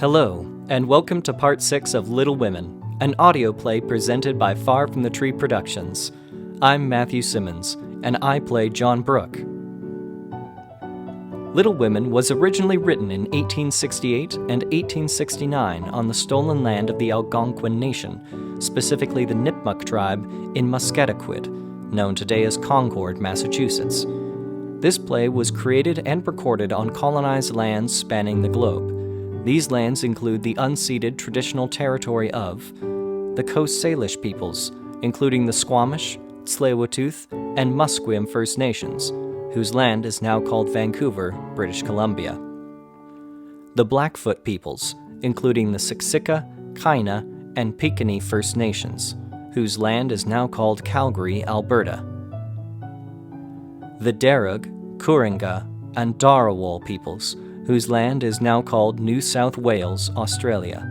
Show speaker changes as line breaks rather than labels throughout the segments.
Hello, and welcome to Part 6 of Little Women, an audio play presented by Far From the Tree Productions. I'm Matthew Simmons, and I play John Brooke. Little Women was originally written in 1868 and 1869 on the stolen land of the Algonquin Nation, specifically the Nipmuc tribe in Musketaquid, known today as Concord, Massachusetts. This play was created and recorded on colonized lands spanning the globe. These lands include the unceded traditional territory of the Coast Salish peoples, including the Squamish, Tsleil-Waututh, and Musqueam First Nations, whose land is now called Vancouver, British Columbia. The Blackfoot peoples, including the Siksika, Kainai, and Piikani First Nations, whose land is now called Calgary, Alberta. The Darug, Kooringa, and Darawal peoples, whose land is now called New South Wales, Australia.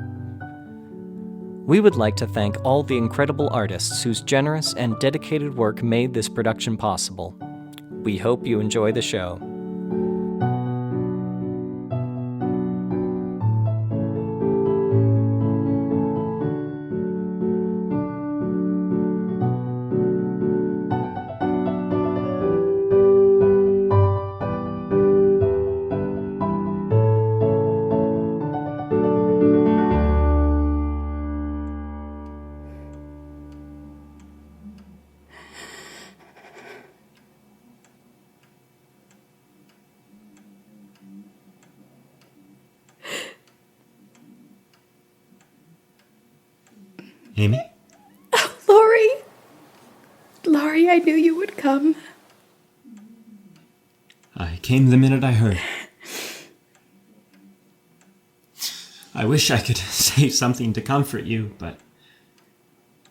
We would like to thank all the incredible artists whose generous and dedicated work made this production possible. We hope you enjoy the show.
Amy?
Oh, Laurie! Laurie, I knew you would come.
I came the minute I heard. I wish I could say something to comfort you, but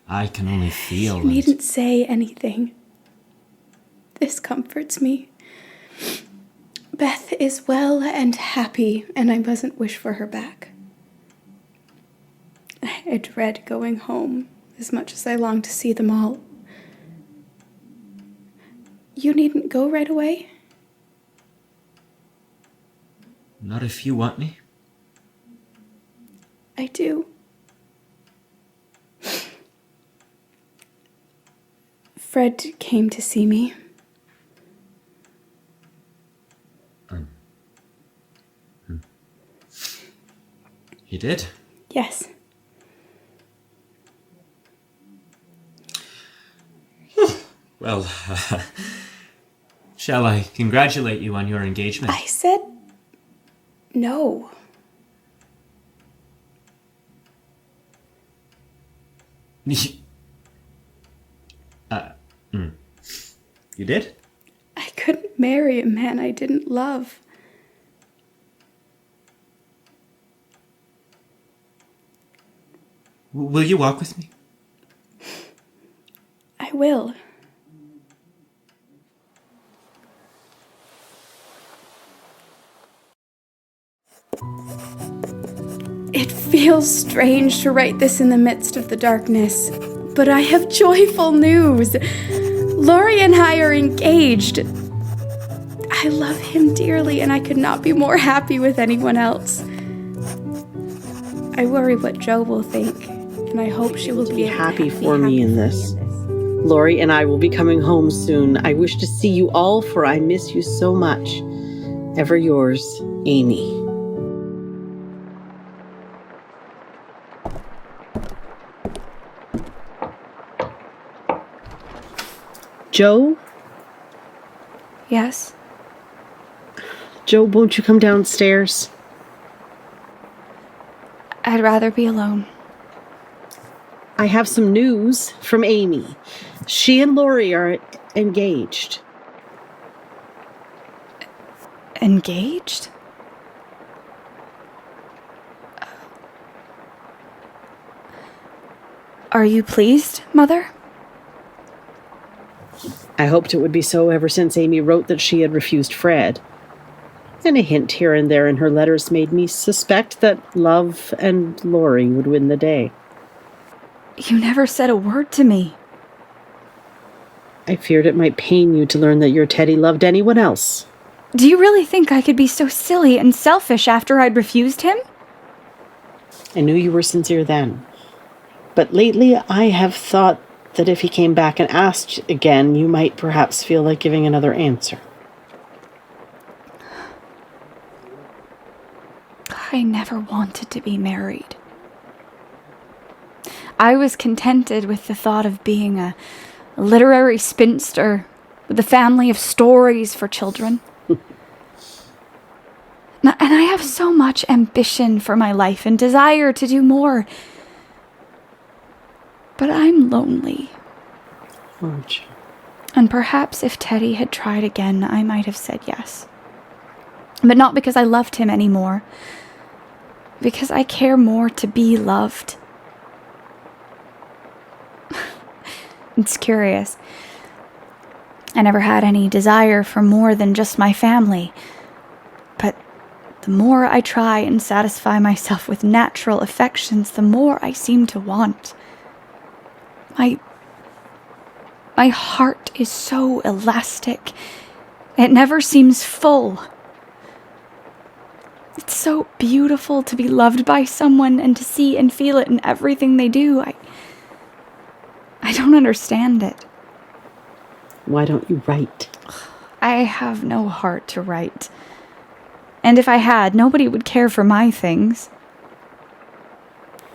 I can only feel.
You needn't say anything. This comforts me. Beth is well and happy, and I mustn't wish for her back. I dread going home as much as I long to see them all. You needn't go right away.
Not if you want me.
I do. Fred came to see me.
He did?
Yes.
Well, shall I congratulate you on your engagement?
I said no.
You did?
I couldn't marry a man I didn't love.
Will you walk with me?
I will. It feels strange to write this in the midst of the darkness, but I have joyful news. Laurie and I are engaged. I love him dearly, and I could not be more happy with anyone else. I worry what Jo will think, and I hope she will be
happy for me in this. Laurie and I will be coming home soon. I wish to see you all, for I miss you so much. Ever yours, Amy. Jo?
Yes?
Jo, won't you come downstairs?
I'd rather be alone.
I have some news from Amy. She and Laurie are engaged.
Engaged? Are you pleased, Mother?
I hoped it would be so ever since Amy wrote that she had refused Fred. And a hint here and there in her letters made me suspect that love and Laurie would win the day.
You never said a word to me.
I feared it might pain you to learn that your Teddy loved anyone else.
Do you really think I could be so silly and selfish after I'd refused him?
I knew you were sincere then. But lately I have thought that if he came back and asked again, you might perhaps feel like giving another answer.
I never wanted to be married. I was contented with the thought of being a literary spinster with a family of stories for children. And I have so much ambition for my life and desire to do more. But I'm lonely.
Aren't you?
And perhaps if Teddy had tried again, I might have said yes. But not because I loved him anymore. Because I care more to be loved. It's curious. I never had any desire for more than just my family. But the more I try and satisfy myself with natural affections, the more I seem to want. My heart is so elastic. It never seems full. It's so beautiful to be loved by someone and to see and feel it in everything they do. I don't understand it.
Why don't you write?
I have no heart to write. And if I had, nobody would care for my things.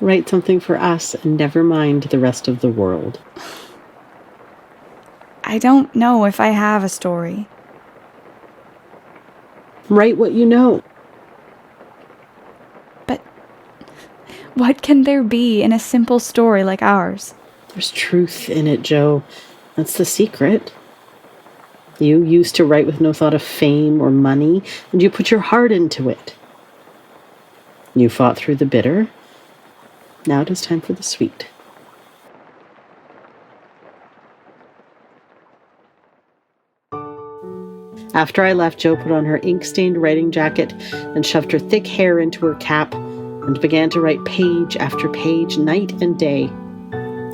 Write something for us and never mind the rest of the world.
I don't know if I have a story.
Write what you know.
But what can there be in a simple story like ours?
There's truth in it, Jo. That's the secret. You used to write with no thought of fame or money, and you put your heart into it. You fought through the bitter. Now it is time for the sweet. After I left, Jo put on her ink-stained writing jacket and shoved her thick hair into her cap and began to write page after page, night and day.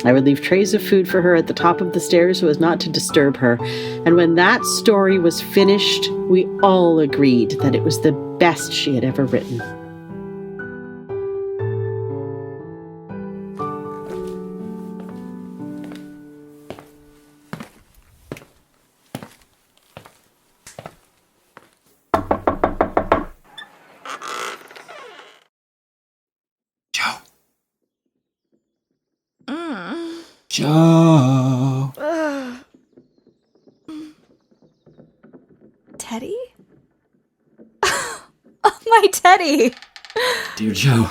I would leave trays of food for her at the top of the stairs so as not to disturb her. And when that story was finished, we all agreed that it was the best she had ever written.
Jo.
Teddy? Oh, my Teddy!
Dear Jo.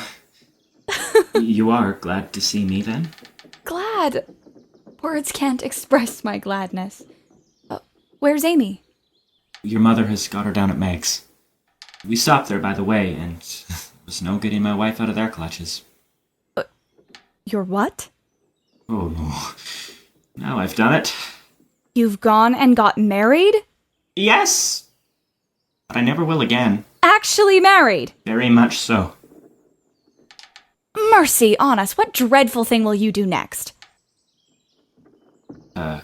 You are glad to see me then?
Glad. Words can't express my gladness. Where's Amy?
Your mother has got her down at Meg's. We stopped there by the way, and it was no getting my wife out of their clutches.
Your what?
Oh, no. Now I've done it.
You've gone and got married?
Yes! But I never will again.
Actually married?
Very much so.
Mercy on us, what dreadful thing will you do next?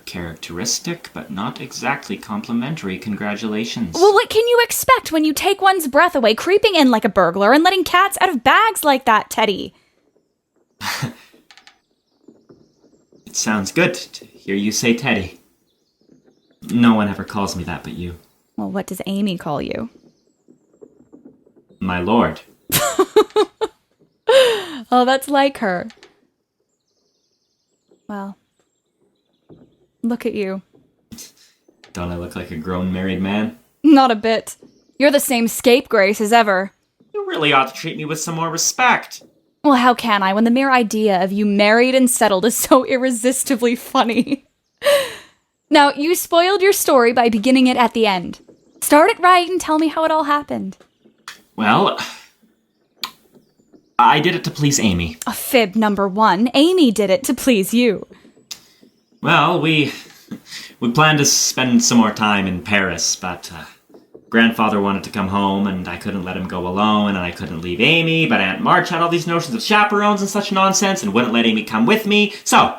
Characteristic, but not exactly complimentary congratulations.
Well, what can you expect when you take one's breath away, creeping in like a burglar and letting cats out of bags like that, Teddy?
It sounds good to hear you say Teddy. No one ever calls me that but you.
Well, what does Amy call you?
My lord.
Oh, that's like her. Well, look at you.
Don't I look like a grown married man?
Not a bit. You're the same scapegrace as ever.
You really ought to treat me with some more respect.
Well, how can I when the mere idea of you married and settled is so irresistibly funny? Now, you spoiled your story by beginning it at the end. Start it right and tell me how it all happened.
Well, I did it to please Amy.
A fib number one. Amy did it to please you.
Well, we planned to spend some more time in Paris, but grandfather wanted to come home, and I couldn't let him go alone, and I couldn't leave Amy, but Aunt March had all these notions of chaperones and such nonsense, and wouldn't let Amy come with me, so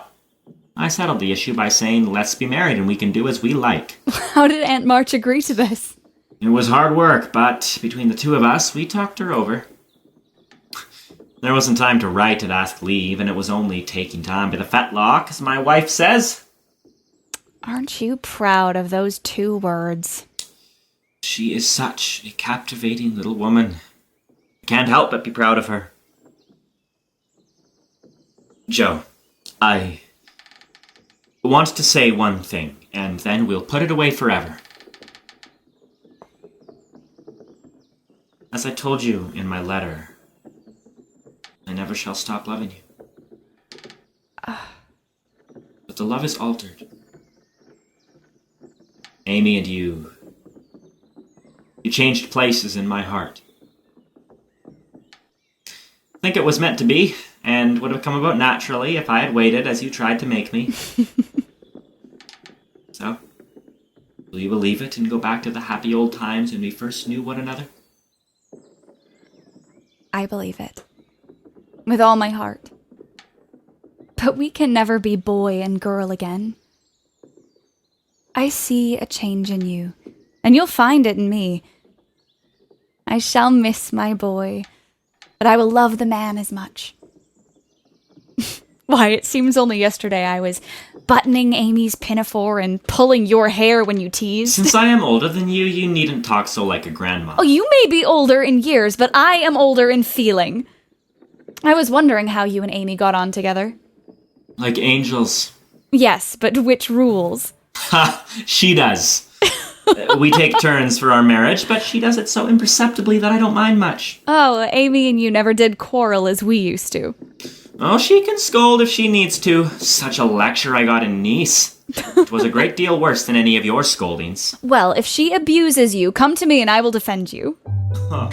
I settled the issue by saying, let's be married, and we can do as we like.
How did Aunt March agree to this?
It was hard work, but between the two of us, we talked her over. There wasn't time to write and ask leave, and it was only taking time by the fetlock, as my wife says.
Aren't you proud of those 2 words?
She is such a captivating little woman. I can't help but be proud of her. Joe, I want to say one thing, and then we'll put it away forever. As I told you in my letter, I never shall stop loving you. But the love is altered. Amy and you changed places in my heart. I think it was meant to be, and would have come about naturally if I had waited as you tried to make me. So, will you believe it and go back to the happy old times when we first knew one another?
I believe it. With all my heart. But we can never be boy and girl again. I see a change in you, and you'll find it in me. I shall miss my boy, but I will love the man as much. Why, it seems only yesterday I was buttoning Amy's pinafore and pulling your hair when you teased.
Since I am older than you needn't talk so like a grandma.
Oh, you may be older in years, but I am older in feeling. I was wondering how you and Amy got on together.
Like angels.
Yes, but which rules?
Ha! She does. We take turns for our marriage, but she does it so imperceptibly that I don't mind much.
Oh, Amy and you never did quarrel as we used to.
Oh, she can scold if she needs to. Such a lecture I got in Nice. It was a great deal worse than any of your scoldings.
Well, if she abuses you, come to me and I will defend you.
Huh.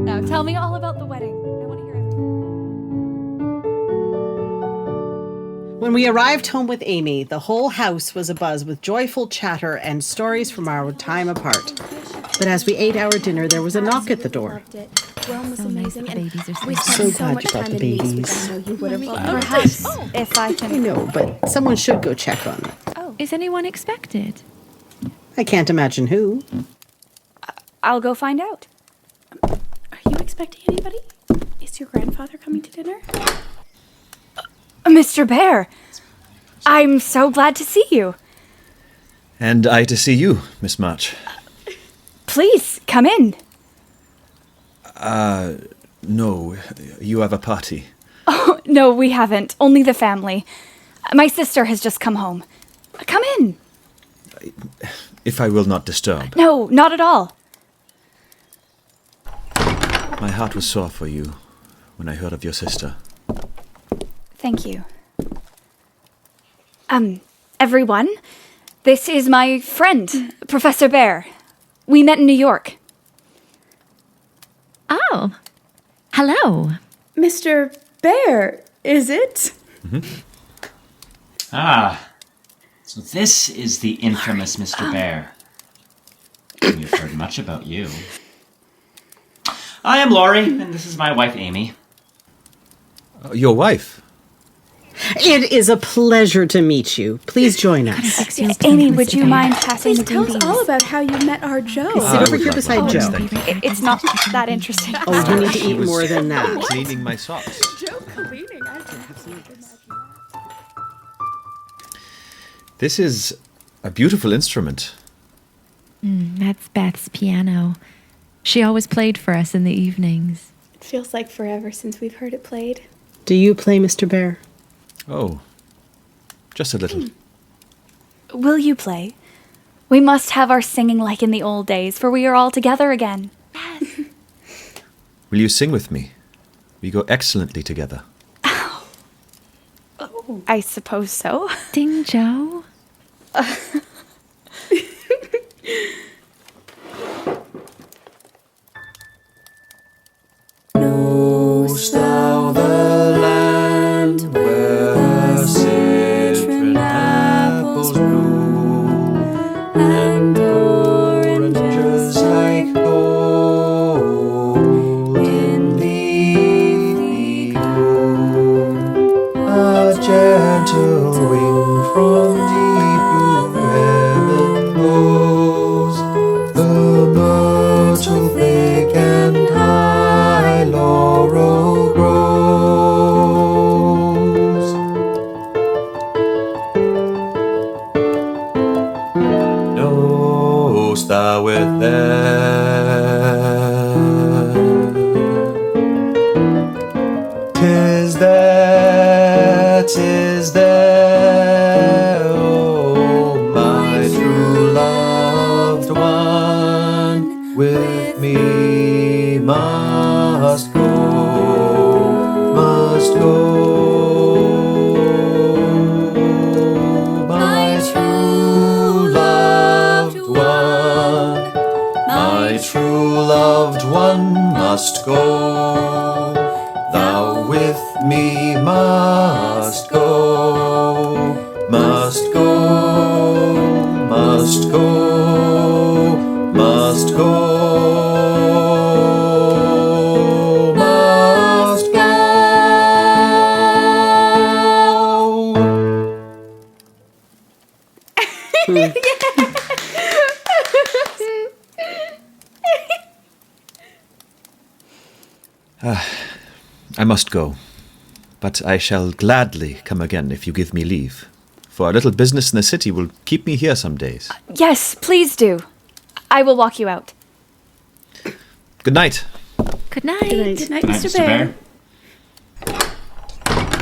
Now tell me all about the wedding. I want to hear everything.
When we arrived home with Amy, the whole house was abuzz with joyful chatter and stories from our time apart. But as we ate our dinner, there was a knock at the door.
Rome was amazing, and we
So
spent so
glad
much
you brought
time
the
in Nice,
babies.
which I know you would have loved.
Perhaps, if I
I
can...
know, but someone should go check on them.
Is anyone expected?
I can't imagine who.
I'll go find out.
Are you expecting anybody? Is your grandfather coming to dinner?
Mr. Bear, I'm so glad to see you.
And I to see you, Miss March.
Please, come in.
No, you have a party.
Oh, no, we haven't. Only the family. My sister has just come home. Come in.
If I will not disturb.
No, not at all.
My heart was sore for you when I heard of your sister.
Thank you. Everyone, this is my friend, Professor Bear. We met in New York.
Oh, hello.
Mr. Bear, is it?
Ah, so this is the infamous Mr. Bear. We've heard much about you. I am Laurie, and this is my wife, Amy.
Your wife?
It is a pleasure to meet you. Please join us.
Amy, would you mind passing
Please
the
tell
green
us
beans?
all about how you met our Joe.
Sit
I
over
would
here
like
beside
one,
Joe.
thank you.
It's not that interesting.
Oh, you need to
She
eat
was-
more than that.
Cleaning my socks.
Joe cleaning. I can absolutely imagine that.
This is a beautiful instrument.
That's Beth's piano. She always played for us in the evenings.
It feels like forever since we've heard it played.
Do you play, Mr. Bear?
Oh, just a little.
Will you play? We must have our singing like in the old days, for we are all together again.
Will you sing with me? We go excellently together.
I suppose so.
Ding, Joe.
Knowst thou the land where citron apples bloom, and oranges like gold in the leafy gloom? A gentle wind from deep blue heaven blows, with me must go, must go. My true loved one, my true loved one must go. Thou with me must go, must go, must go, must go, must go.
I must go, but I shall gladly come again if you give me leave. For a little business in the city will keep me here some days.
Yes, please do. I will walk you out.
Good night.
Good night.
Good night, Mr. Bear.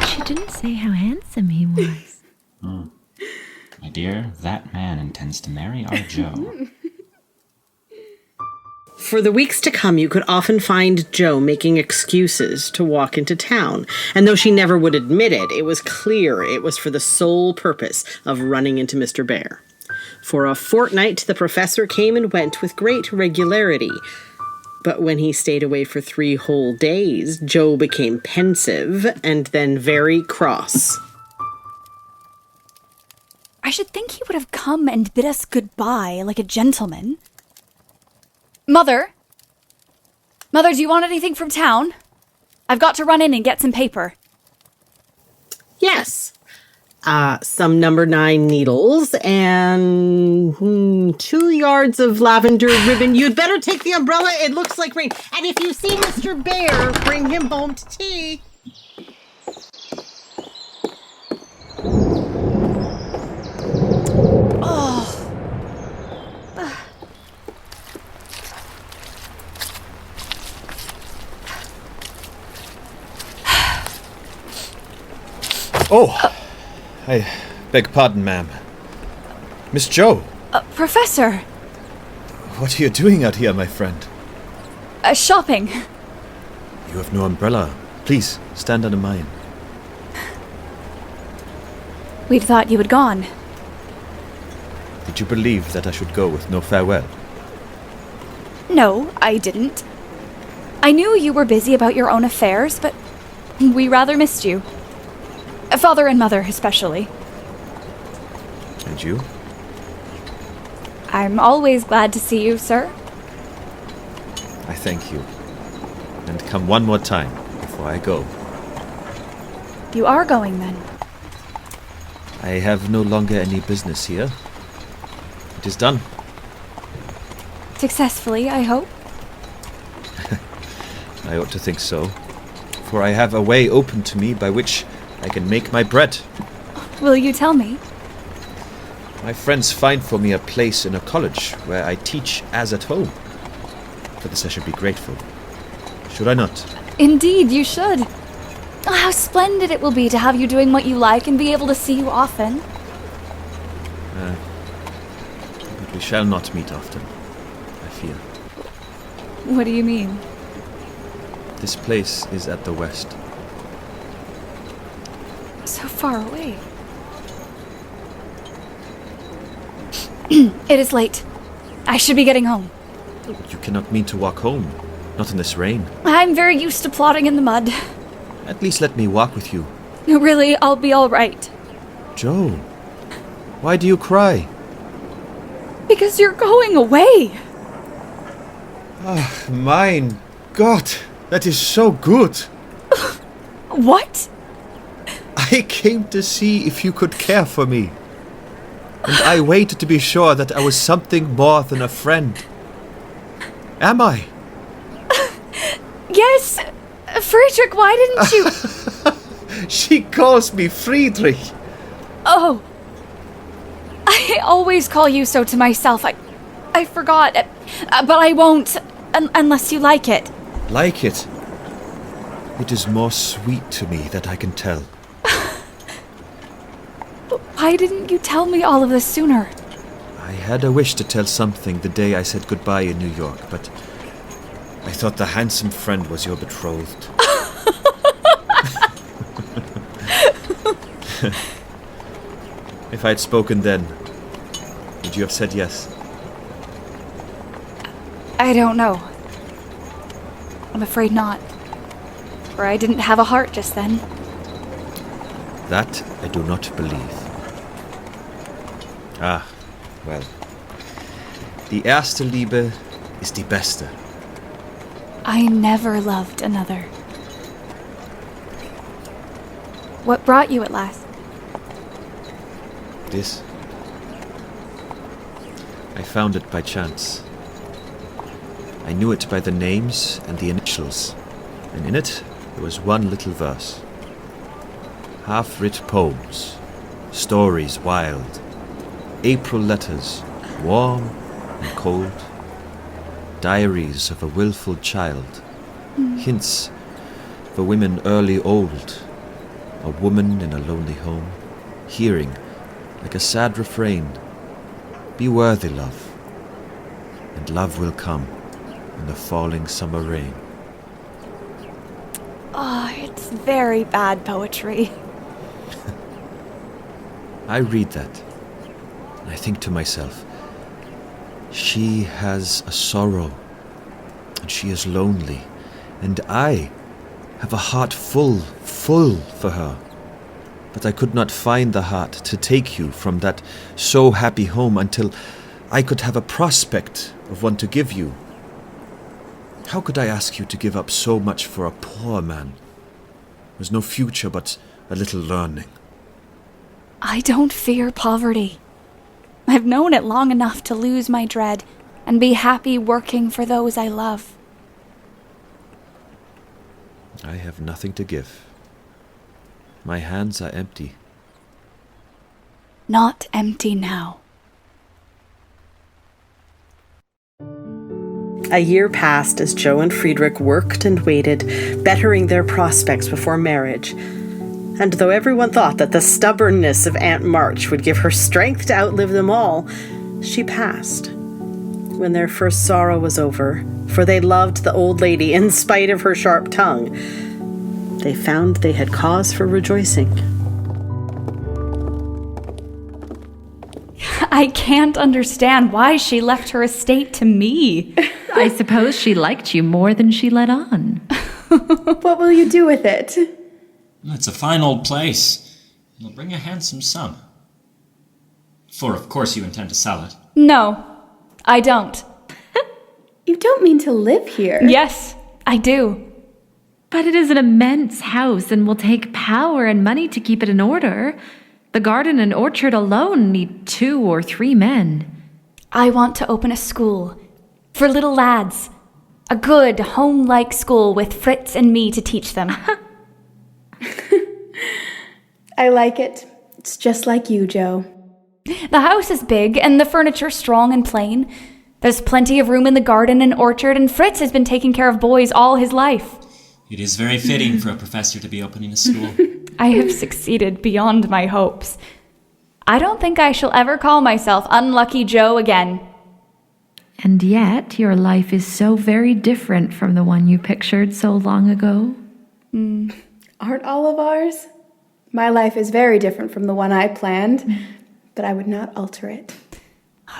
She didn't say how handsome he was.
My dear, that man intends to marry our Joe.
For the weeks to come, you could often find Jo making excuses to walk into town. And though she never would admit it, it was clear it was for the sole purpose of running into Mr. Bear. For a fortnight, the professor came and went with great regularity. But when he stayed away for 3 whole days, Jo became pensive and then very cross.
I should think he would have come and bid us goodbye like a gentleman. Mother? Mother, do you want anything from town? I've got to run in and get some paper.
Yes. Some number 9 needles and 2 yards of lavender ribbon. You'd better take the umbrella. It looks like rain. And if you see Mr. Bear, bring him home to tea.
Oh, I beg pardon, ma'am. Miss Jo,
Professor,
what are you doing out here, my friend?
shopping.
You have no umbrella. Please, stand under mine.
We'd thought you had gone.
Did you believe that I should go with no farewell?
No, I didn't. I knew you were busy about your own affairs, but we rather missed you. Father and Mother, especially.
And you?
I'm always glad to see you, sir.
I thank you. And come one more time before I go.
You are going, then?
I have no longer any business here. It is done.
Successfully, I hope.
I ought to think so. For I have a way open to me by which I can make my bread.
Will you tell me?
My friends find for me a place in a college where I teach as at home. For this I should be grateful. Should I not?
Indeed, you should. Oh, how splendid it will be to have you doing what you like and be able to see you often.
But we shall not meet often, I fear.
What do you mean?
This place is at the west.
So far away. It is late. I should be getting home.
You cannot mean to walk home. Not in this rain.
I'm very used to plodding in the mud.
At least let me walk with you.
Really, I'll be all right.
Jo, why do you cry?
Because you're going away.
Mein Gott, that is so good.
What?
I came to see if you could care for me. And I waited to be sure that I was something more than a friend. Am I?
Yes. Friedrich, why didn't you...
She calls me Friedrich.
Oh. I always call you so to myself. I forgot. But I won't unless you like it.
Like it? It is more sweet to me, that I can tell.
Why didn't you tell me all of this sooner?
I I had a wish to tell something the day I said goodbye in New York, but I thought the handsome friend was your betrothed. If I had spoken then, would you have said yes?
I don't know. I'm afraid not. Or I didn't have a heart just then.
That I do not believe. Ah, well. Die erste Liebe ist die beste.
I never loved another. What brought you at last?
This? I found it by chance. I knew it by the names and the initials, and in it there was one little verse. Half-writ poems, stories wild, April letters, warm and cold, diaries of a willful child, hints for women early old, a woman in a lonely home, hearing, like a sad refrain, be worthy, love, and love will come in the falling summer rain.
Oh, it's very bad poetry.
I read that, and I think to myself, she has a sorrow, and she is lonely, and I have a heart full for her. But I could not find the heart to take you from that so happy home until I could have a prospect of one to give you. How could I ask you to give up so much for a poor man? There's no future but a little learning.
I don't fear poverty. I've known it long enough to lose my dread and be happy working for those I love.
I have nothing to give. My hands are empty.
Not empty now.
A year passed as Joe and Friedrich worked and waited, bettering their prospects before marriage. And though everyone thought that the stubbornness of Aunt March would give her strength to outlive them all, she passed. When their first sorrow was over, for they loved the old lady in spite of her sharp tongue, they found they had cause for rejoicing.
I can't understand why she left her estate to me.
I suppose she liked you more than she let on.
What will you do with it?
It's a fine old place. It'll bring a handsome sum. For, of course, you intend to sell it.
No, I don't.
You don't mean to live here.
Yes, I do.
But it is an immense house and will take power and money to keep it in order. The garden and orchard alone need 2 or 3 men.
I want to open a school for little lads. A good, home-like school with Fritz and me to teach them.
I like it. It's just like you, Joe.
The house is big and the furniture strong and plain. There's plenty of room in the garden and orchard, and Fritz has been taking care of boys all his life.
It is very fitting for a professor to be opening a school.
I have succeeded beyond my hopes. I don't think I shall ever call myself Unlucky Joe again.
And yet, your life is so very different from the one you pictured so long ago.
Aren't all of ours? My life is very different from the one I planned, but I would not alter it.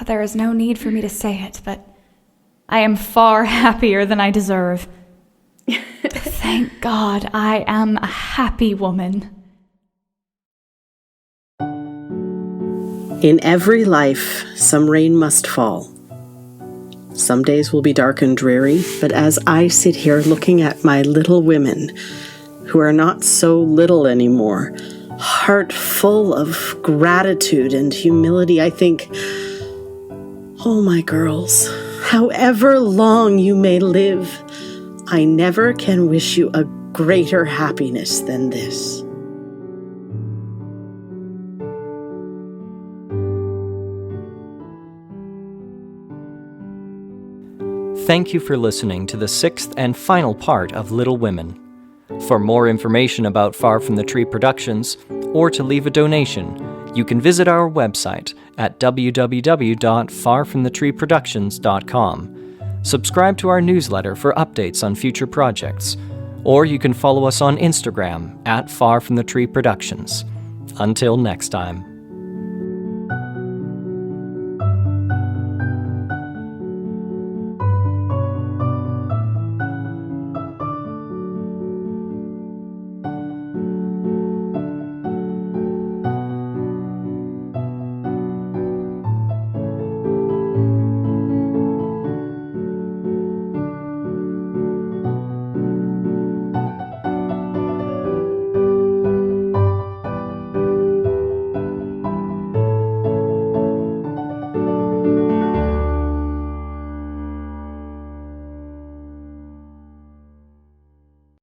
There is no need for me to say it, but I am far happier than I deserve. Thank God I am a happy woman.
In every life, some rain must fall. Some days will be dark and dreary, but as I sit here looking at my little women, who are not so little anymore, heart full of gratitude and humility, I think, oh, my girls, however long you may live, I never can wish you a greater happiness than this.
Thank you for listening to the 6th and final part of Little Women. For more information about Far From the Tree Productions, or to leave a donation, You can visit our website at www.farfromthetreeproductions.com. Subscribe to our newsletter for updates on future projects, or you can follow us on Instagram at Far From The Tree Productions. Until next time.